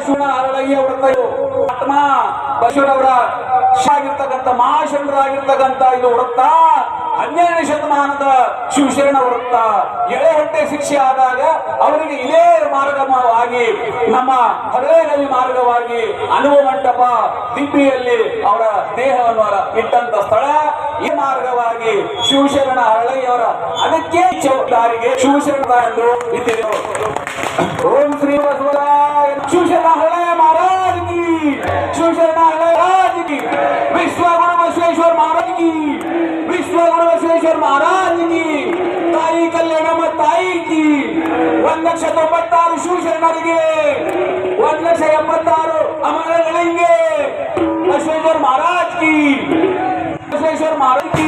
ಶಿವನ ಅರಳಯ್ಯ ವೃತ್ತ ಆತ್ಮ ಬಸವನವರ ಆಗಿರ್ತಕ್ಕಂಥ ಮಹಾಶಂಕರಾಗಿರ್ತಕ್ಕಂಥ ಇದು ವೃತ್ತ 12ನೇ ಶತಮಾನದ ಶಿವಶರಣ ವೃತ್ತ. ಎಳೆ ಹೊಟ್ಟೆ ಶಿಕ್ಷೆ ಆದಾಗ ಅವರಿಗೆ ಇದೇ ಮಾರ್ಗವಾಗಿ ನಮ್ಮ ಹರಳೆಗವಿ ಮಾರ್ಗವಾಗಿ ಅನುಭವ ಮಂಟಪ ದಿಬ್ಬಿಯಲ್ಲಿ ಅವರ ದೇಹವನ್ನು ಇಟ್ಟಂತ ಸ್ಥಳ. ಈ ಮಾರ್ಗವಾಗಿ ಶಿವಶರಣ ಹರಳಯ್ಯವರ ಅದಕ್ಕೆ ದಾರಿಗೆ ಶಿವಶರಣ ಎಂದು ಇದ್ದರು. ಓಂ ಶ್ರೀ ಬಸವರಾಯ ಶಿವಶರಣ ಹರಳಯ್ಯ महाराज की, शिवशरण महाराज की, विश्व गुरु बसवेश्वर महाराज की, विश्व गुरु बसवेश्वर महाराज की, ताई कल्याणಮ್ಮ ತಾಯಿ की 1,96,000 ಶಿವಶರಣರಿಗೆ 1,76,000 ಅಮರಗಳಿಗೆ बसवेश्वर महाराज की, बसवेश्वर महाराज की